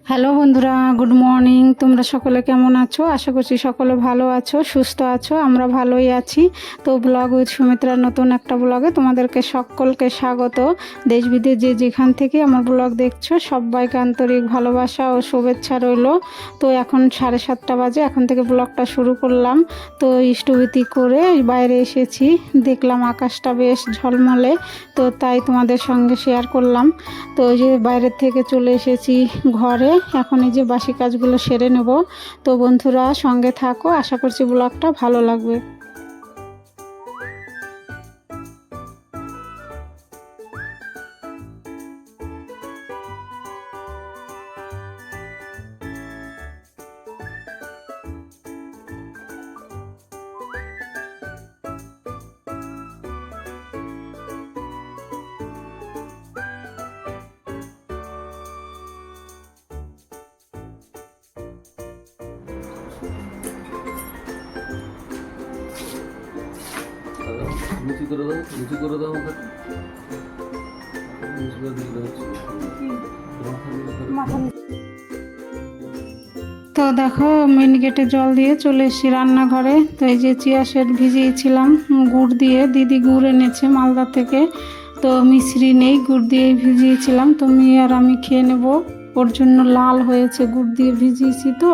Hello বন্ধুরা, good morning. তোমরা সকলে কেমন আছো? আশা করছি সকলে ভালো আছো, সুস্থ আছো। আমরা ভালোই আছি। তো ব্লগ উইথ সুমিত্রার নতুন একটা ব্লগে তোমাদেরকে সকলকে স্বাগত। দেশ বিদেশ যে যেখান থেকে আমার ব্লগ দেখছো সবাইকে আন্তরিক ভালোবাসা ও শুভেচ্ছা রইল। তো এখন 7:30 বাজে, এখন থেকে ব্লগটা শুরু করলাম। তো ইষ্টভীতি করে বাইরে এসেছি, দেখলাম আকাশটা বেশ ঝলমলে, তো তাই তোমাদের সঙ্গে শেয়ার করলাম। তো ওই যে বাইরের থেকে চলে এসেছি ঘরে, এখন এই যে বাসি কাজগুলো সেরে নেব। তো বন্ধুরা সঙ্গে থাকো, আশা করছি ব্লগটা ভালো লাগবে। নিচু করে দাও, নিচু করে দাও আমাকে। নিচু করে দিলে হচ্ছে তো দেখো, মেন গেটে জল দিয়ে চলে এসেছি রান্নাঘরে। তো এই যে চিয়া সিড ভিজিয়েছিলাম গুড় দিয়ে, দিদি গুড় এনেছে মালদা থেকে। তো মিশ্রি নেই, গুড় দিয়েই ভিজিয়েছিলাম। তো মেয়ে আর আমি খেয়ে নেব, ওর জন্য লাল হয়েছে, গুড় দিয়ে ভিজিয়েছি তো।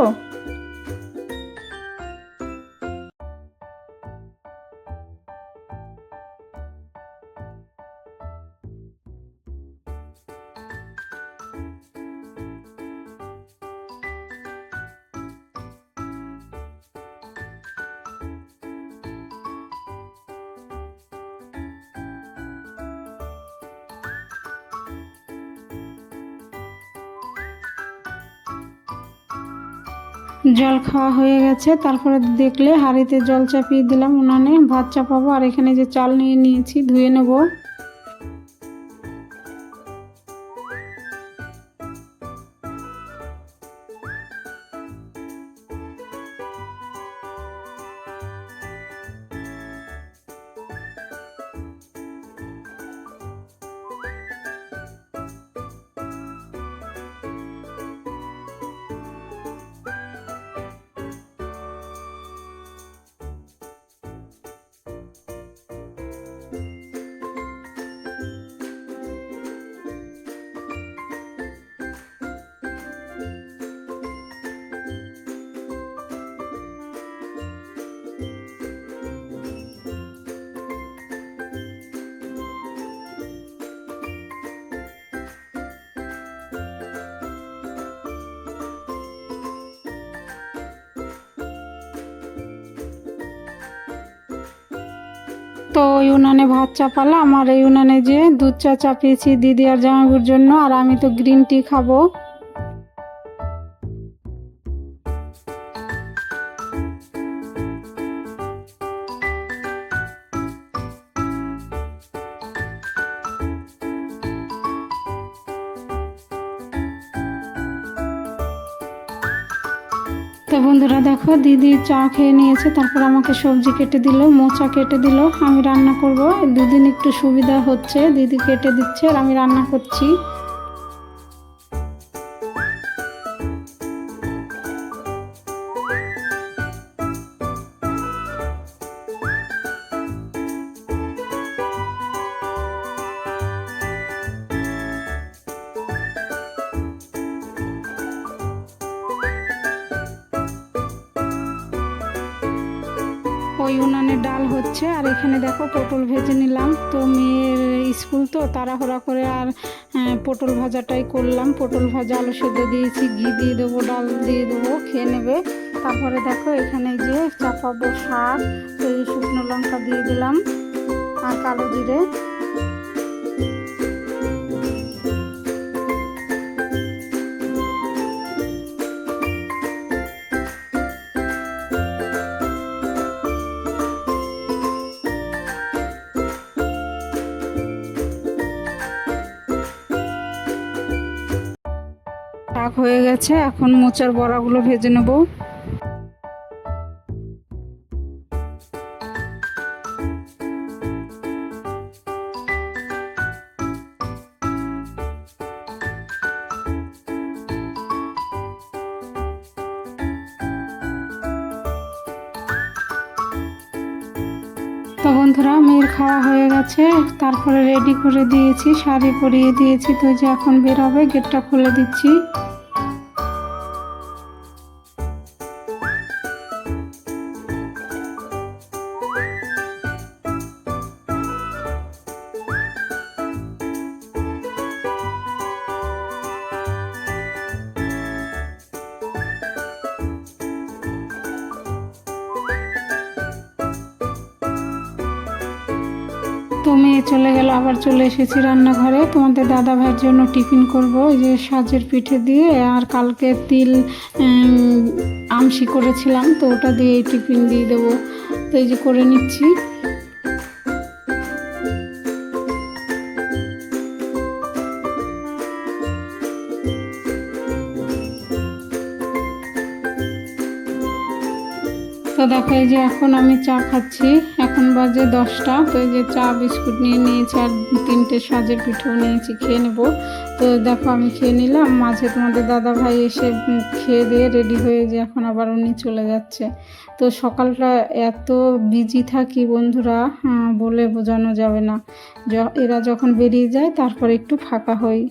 জল খাওয়া হয়ে গেছে, তারপরে দেখলে হাঁড়িতে জল চাপিয়ে দিলাম, উনানে ভাত চাপাবো। আর এখানে যে চাল নিয়ে নিয়েছি, ধুয়ে নেব। তো ওই উনানে ভাত চাপালাম, আর এই উনানে যে দুধ চা চাপিয়েছি দিদি আর জামাইবুর জন্য, আর আমি তো গ্রিন টি খাবো। তো বন্ধুরা দেখো, দিদি চা খেয়ে নিয়েছে, তারপর আমাকে সবজি কেটে দিল, মোচা কেটে দিল। আমি রান্না করব। দুদিন একটু সুবিধা হচ্ছে, দিদি কেটে দিচ্ছে আর আমি রান্না করছি। ওই উনানে ডাল হচ্ছে, আর এখানে দেখো পটল ভেজে নিলাম। তো মেয়ের স্কুল তো তাড়াহুড়া করে আর পটল ভাজাটাই করলাম। পটল ভাজা, আলু সেদ্ধ দিয়েছি, ঘি দিয়ে দেবো, ডাল দিয়ে দেবো, খেয়ে নেবে। তারপরে দেখো এখানে যে চাপাবো শাক, তো এই শুকনো লঙ্কা দিয়ে দিলাম আর কালো জিরে। শাক হয়ে গেছে, এখন মোচার বড়াগুলো ভেজে নেব। তো বন্ধুরা মেয়ের খাওয়া হয়ে গেছে, তারপরে রেডি করে দিয়েছি, শাড়ি পরিয়ে দিয়েছি। তো যে এখন বের হবে, গেটটা খুলে দিচ্ছি। তো মেয়ে চলে গেল, আবার চলে এসেছি রান্নাঘরে। তোমাদের দাদা ভাইয়ের জন্য টিফিন করব, এই যে সাজের পিঠে দিয়ে, আর কালকে তিল আমশি করেছিলাম, তো ওটা দিয়ে টিফিন দিয়ে দেবো। তো এই যে করে নিচ্ছি। তো দেখো এই যে এখন আমি চা খাচ্ছি, এখন বাজে 10টা। তো এই যে চা বিস্কুট নিয়ে নিয়েছি, আর 3টে সাজের পিঠেও নিয়েছি, খেয়ে নেবো। তো দেখো আমি খেয়ে নিলাম, মাঝে তোমাদের দাদা ভাই এসে খেয়ে দিয়ে রেডি হয়ে যে এখন আবার উনি চলে যাচ্ছে। তো সকালটা এত বিজি থাকি বন্ধুরা, বলে বোঝানো যাবে না। এরা যখন বেরিয়ে যায় তারপর একটু ফাঁকা হই।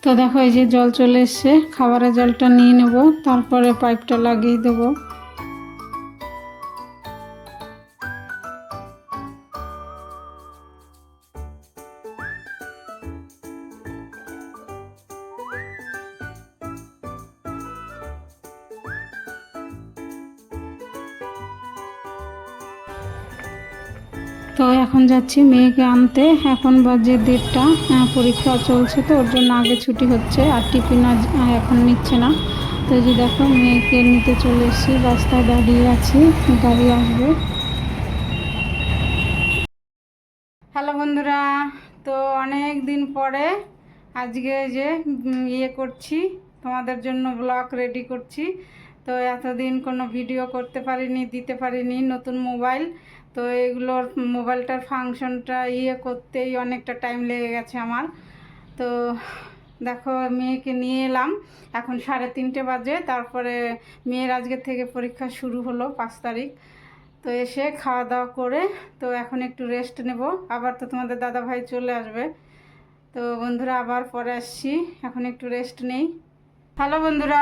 তো দেখো এই যে জল চলে এসছে, খাবারের জলটা নিয়ে নেব, তারপরে পাইপটা লাগিয়ে দেবো। তো এখন যাচ্ছি মেয়েকে আনতে, এখন বাজে 1:30। পরীক্ষা চলছে, তো ওর জন্য আগে ছুটি হচ্ছে, আর টিফিন এখন নিচ্ছে না। তো যে দেখো মেয়েকে নিতে চলে এসেছি, রাস্তায় দাঁড়িয়ে আছি, গাড়ি আসবে। হ্যালো বন্ধুরা, তো অনেক দিন পরে আজকে যে করছি, তোমাদের জন্য ব্লগ রেডি করছি। তো এতদিন কোনো ভিডিও করতে পারিনি, দিতে পারিনি, নতুন মোবাইল। তো এগুলোর মোবাইলটার ফাংশনটা করতেই অনেকটা টাইম লেগে গেছে আমার। তো দেখো মেয়েকে নিয়ে এলাম, এখন 3:30 বাজে। তারপরে মেয়ের আজকের থেকে পরীক্ষা শুরু হলো, 5 তারিখ। তো এসে খাওয়া দাওয়া করে তো এখন একটু রেস্ট নেব, আবার তো তোমাদের দাদা ভাই চলে আসবে। তো বন্ধুরা আবার পরে আসছি, এখন একটু রেস্ট নেই। হ্যালো বন্ধুরা,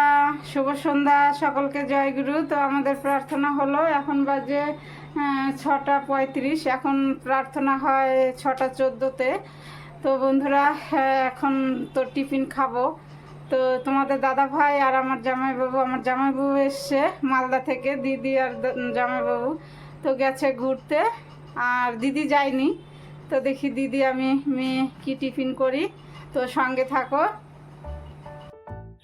শুভ সন্ধ্যা, সকলকে জয়গুরু। তো আমাদের প্রার্থনা হলো, এখন বাজে 6টা 35। এখন প্রার্থনা হয় 6টা 14-তে। তো বন্ধুরা এখন তো টিফিন খাবো। তো তোমাদের দাদা ভাই আর আমার জামাইবাবু এসছে মালদা থেকে, দিদি আর জামাইবাবু তো গেছে ঘুরতে, আর দিদি যায়নি। তো দেখি দিদি আমি মেয়ে কি টিফিন করি, তো সঙ্গে থাকো।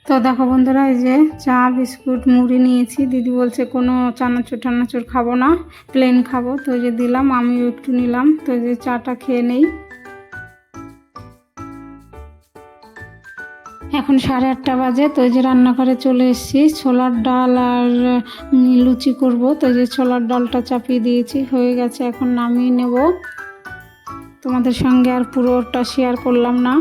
তো দেখো বন্ধুরা এই যে চা বিস্কুট মুড়ি নিয়েছি, দিদি বলছে কোনো চানাচুর টানাচুর খাবো না, প্লেন খাবো। তো যে দিলাম, আমিও একটু নিলাম। তো যে চাটা খেয়ে নেই। এখন 8:30 বাজে। তো যে রান্নাঘরে চলে এসেছি, ছোলার ডাল আর লুচি করব। তো যে ছোলার ডালটা চাপিয়ে দিয়েছি, হয়ে গেছে, এখন নামিয়ে নেব। তোমাদের সঙ্গে আর পুরোটা শেয়ার করলাম না।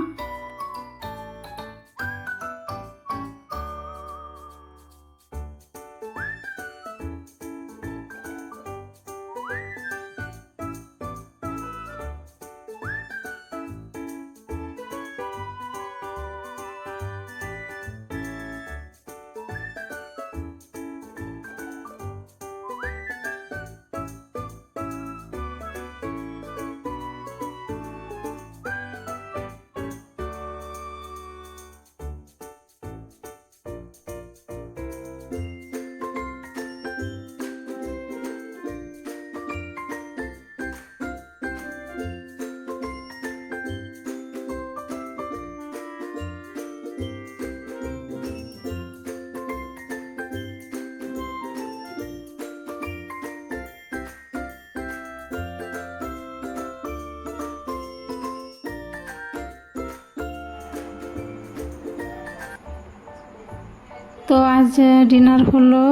তো আজ ডিনার হলো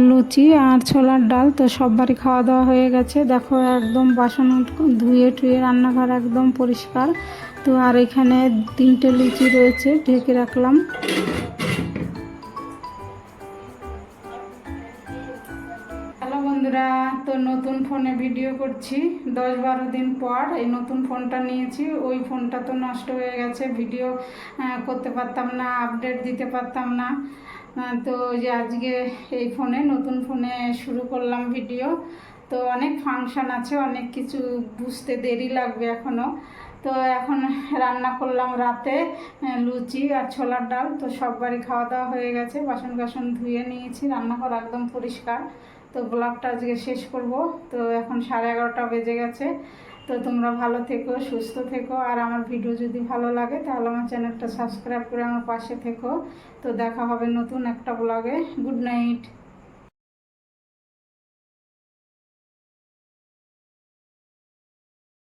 লুচি আর ছোলার ডাল। তো সববারই খাওয়া দাওয়া হয়ে গেছে। দেখো একদম বাসন ধুয়ে টুয়ে রান্নাঘর একদম পরিষ্কার। তো আর এখানে 3টে লুচি রয়েছে, ঢেকে রাখলাম। হ্যালো বন্ধুরা, তো নতুন ফোনে ভিডিও করছি 10-12 দিন পর। এই নতুন ফোনটা নিয়েছি, ওই ফোনটা তো নষ্ট হয়ে গেছে, ভিডিও করতে পারতাম না, আপডেট দিতে পারতাম না। তো যে আজকে এই ফোনে, নতুন ফোনে শুরু করলাম ভিডিও। তো অনেক ফাংশন আছে, অনেক কিছু বুঝতে দেরি লাগবে এখনও। তো এখন রান্না করলাম রাতে লুচি আর ছোলার ডাল। তো সব বাড়ি খাওয়া দাওয়া হয়ে গেছে, বাসন কাসন ধুয়ে নিয়েছি, রান্নাঘর একদম পরিষ্কার। তো ব্লগটা আজকে শেষ করব। তো এখন 11:30 বেজে গেছে। তো তোমরা ভালো থেকো, সুস্থ থেকো, আর আমার ভিডিও যদি ভালো লাগে তাহলে আমার চ্যানেলটা সাবস্ক্রাইব করে আমার পাশে থেকো। তো দেখা হবে নতুন একটা ব্লগে। Good night.